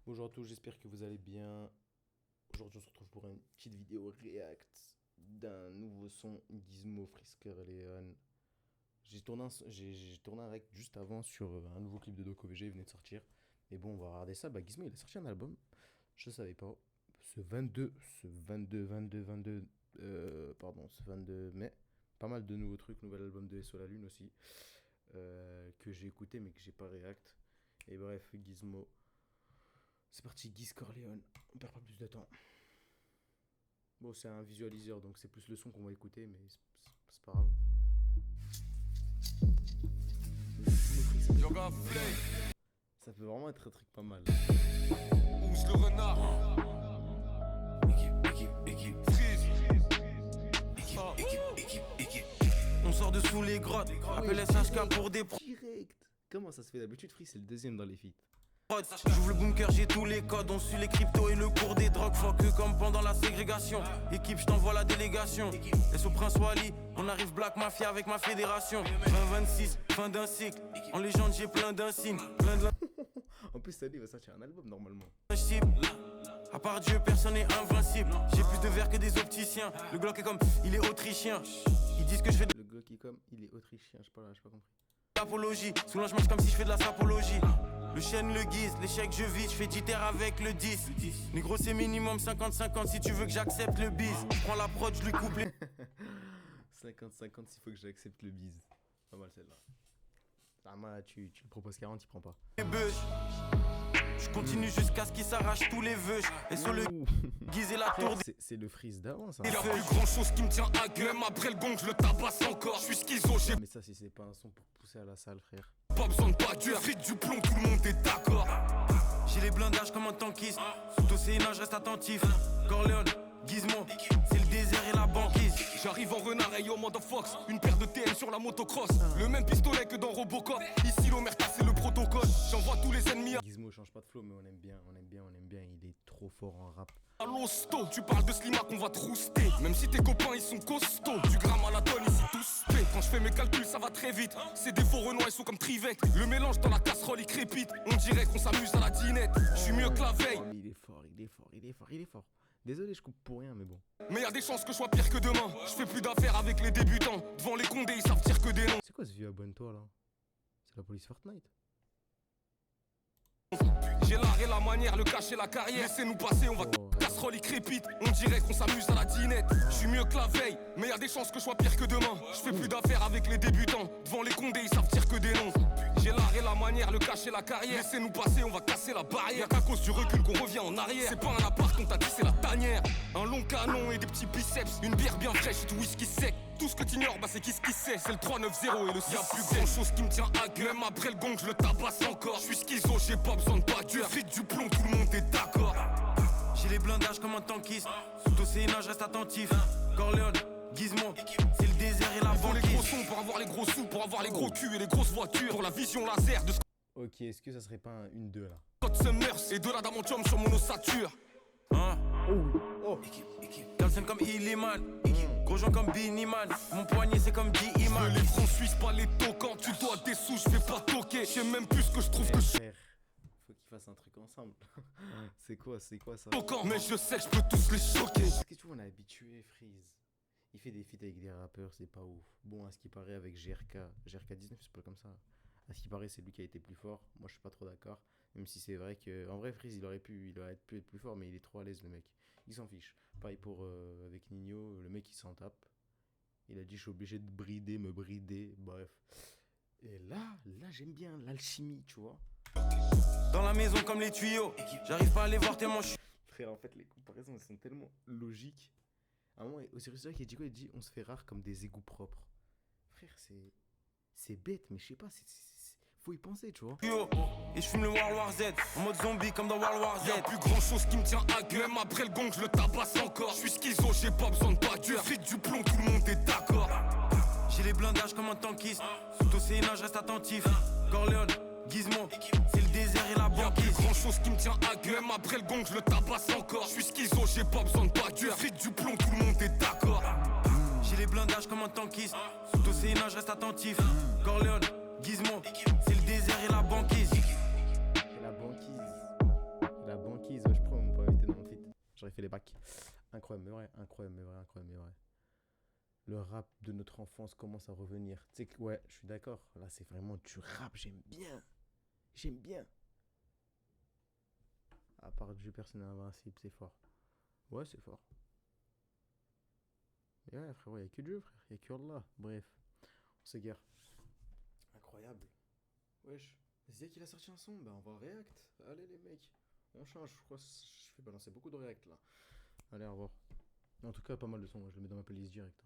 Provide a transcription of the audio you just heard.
Bonjour à tous, j'espère que vous allez bien. Aujourd'hui, on se retrouve pour une petite vidéo react d'un nouveau son Gizmo Frisker Leon. J'ai tourné un react juste avant sur un nouveau clip de Doc OVG, il venait de sortir. Mais bon, on va regarder ça. Bah, Gizmo, il a sorti un album. Je savais pas. Ce 22 mai. Pas mal de nouveaux trucs, nouvel album de SO La Lune aussi. Que j'ai écouté mais que j'ai pas react. Et bref, Gizmo. C'est parti, Giz Corleone. On perd pas plus de temps. Bon, c'est un visualiseur, donc c'est plus le son qu'on va écouter, mais c'est pas grave. Ça peut vraiment être un truc pas mal. Ousse le renard. Équipe. On sort de sous les grottes. Appelle SHK pour des pro. Direct. Comment ça se fait d'habitude? Free, c'est le deuxième dans les feats. J'ouvre le bunker, j'ai tous les codes. On suit les cryptos et le cours des drogues. Faut que comme pendant la ségrégation. Équipe, je t'envoie la délégation. Et sous Prince Wally, on arrive Black Mafia avec ma fédération. 2026, fin d'un cycle. En légende, j'ai plein d'insignes. Plein de En plus, cette année, il va sortir un album normalement. À part Dieu, personne n'est invincible. J'ai plus de verre que des opticiens. Le Glock est comme, il est autrichien. Ils disent que je fais de Le Glock est comme, il est autrichien, j'ai pas compris. l'apologie. Sous je mange comme si je fais de la sapologie. Le chêne, le guise, l'échec je vis, je fais 10 terres avec le 10. Négro c'est minimum 50-50 si tu veux que j'accepte le bise. Je prends la prod, je lui coupe les 50-50 s'il faut que j'accepte le bise. Pas mal celle-là. Ah, moi, tu le proposes 40, il prend pas. bûches. Je continue jusqu'à ce qu'il s'arrache tous les vœux. Et sur le guise et la tour des... C'est le freeze d'avant ça. Il y a plus grand chose qui me tient à gueule. Même après le gong, je le tabasse encore. Je suis schizo, j'ai Mais ça, si c'est pas un son pour pousser à la salle, frère. pas besoin de pâture. Fric du plomb, tout le monde est d'accord. J'ai les blindages comme un tankiste. Sous océan, je reste attentif. Corleone, Gizmo, c'est le désert et la banquise. J'arrive en renard et au mode Fox. Une paire de TN sur la motocross. Le même pistolet que dans Robocop. Ici l'omerta c'est le protocole. J'envoie tous les ennemis Gizmo change pas de flow, mais on aime bien. Il est trop fort en rap. à l'hosto. Tu parles de Slima qu'on va te rouster. Même si tes copains ils sont costauds. Du gramme à la tonne ici tous paient. Quand je fais mes calculs ça va très vite. C'est des faux renois ils sont comme Trivec. Le mélange dans la casserole il crépite. On dirait qu'on s'amuse à la dinette. Je suis mieux que la veille. Oh, mais il est fort. Désolé, je coupe pour rien, mais bon. Mais y a des chances que je sois pire que demain. Je fais plus d'affaires avec les débutants. Devant les condés ils savent dire que des noms. C'est quoi ce vieux abonne-toi là? C'est la police Fortnite. J'ai l'art et la manière, le cacher la carrière. Laissez-nous passer, on va casserole il crépite. On dirait qu'on s'amuse à la dinette. Je suis mieux que la veille, mais y a des chances que je sois pire que demain. Je fais plus d'affaires avec les débutants. Devant les condés ils savent dire que des noms. J'ai l'art et la manière, le cacher la carrière. Laissez-nous passer, on va casser la barrière. Y'a qu'à cause du recul qu'on revient en arrière. C'est pas un appart, on t'a dit c'est la tanière. Un long canon et des petits biceps. Une bière bien fraîche et du whisky sec. Tout ce que t'ignores, bah c'est qui ce qui sait. C'est le 390 et le 6. Y'a plus grand chose qui me tient à gueule. Même après le gong, je le tabasse encore. Je suis schizo, j'ai pas besoin de pâture. Fric du plomb, tout le monde est d'accord. J'ai les blindages comme un tankiste. Sous océan, je reste attentif. Corleone, Gizmo, c'est le désert et la banquise. Les gros sons pour avoir les gros sous, pour avoir les gros culs et les grosses voitures. Pour la vision laser de Ok, est-ce que ça serait pas un 1-2 là? Scott Summers et de l'adamantium sur mon ossature. Hein? Oh. Galsen comme Illiman. Gros gens comme Biniman. Mon poignet c'est comme D-Iman. Les francs suisses pas les tocants. Tu dois des sous, je vais pas toquer. Je sais même plus ce que je trouve que je Frère, faut qu'ils fassent un truc ensemble. C'est quoi ça? toquant. Mais je sais que je peux tous les choquer. Parce que tu vois, on est habitué, Freeze. Il fait des feats avec des rappeurs, c'est pas ouf. Bon, à ce qui paraît, avec GRK19, c'est pas comme ça. À ce qui paraît, c'est lui qui a été plus fort. Moi, je suis pas trop d'accord. Même si c'est vrai que, en vrai, Freeze, il aurait pu être plus fort, mais il est trop à l'aise, le mec. Il s'en fiche. Pareil pour avec Nino, le mec, il s'en tape. Il a dit, je suis obligé de me brider, bref. Et là, j'aime bien l'alchimie, tu vois. Dans la maison comme les tuyaux. J'arrive pas à les voir tellement je suis. Frère, en fait, les comparaisons, elles sont tellement logiques. À un moment, Osiris qui a dit quoi? Il dit, on se fait rare comme des égouts propres. Frère, c'est bête, mais je sais pas, faut y penser, tu vois. Et je fume le World War Z. En mode zombie comme dans World War Z. Y'a plus grand chose qui me tient à gueule. Même après le gong, je le tabasse encore. Je suis schizo, j'ai pas besoin de pâture. Fric du plomb, tout le monde est d'accord. J'ai les blindages comme un tankiste. Sous océan, je reste attentif. Corleone, Gizmo, c'est le désert et la banquise. Y'a plus grand chose qui me tient à gueule. Même après le gong, je le tabasse encore. Je suis schizo, j'ai pas besoin de pâture. Fric du plomb, tout le monde est d'accord. J'ai les blindages comme un tankiste. Sous océan, je reste attentif. Corleone, Gizmo, c'est le désert et la banquise. Et la banquise. j'aurais fait les bacs. Incroyable, mais vrai, incroyable, mais vrai, incroyable, mais vrai. Le rap de notre enfance commence à revenir. Tu sais que, ouais, je suis d'accord. Là, c'est vraiment du rap, j'aime bien. J'aime bien. À part du personnel invincible, c'est fort. Ouais, c'est fort. Et ouais, frérot, il a que Dieu, frère. Il a que Allah. Bref, on s'égare. Incroyable. Wesh. Zia qu'il a sorti un son, bah on va react. Allez les mecs, on change. Je crois que je fais balancer beaucoup de react là. Allez, au revoir. En tout cas, pas mal de sons, moi je le mets dans ma playlist direct.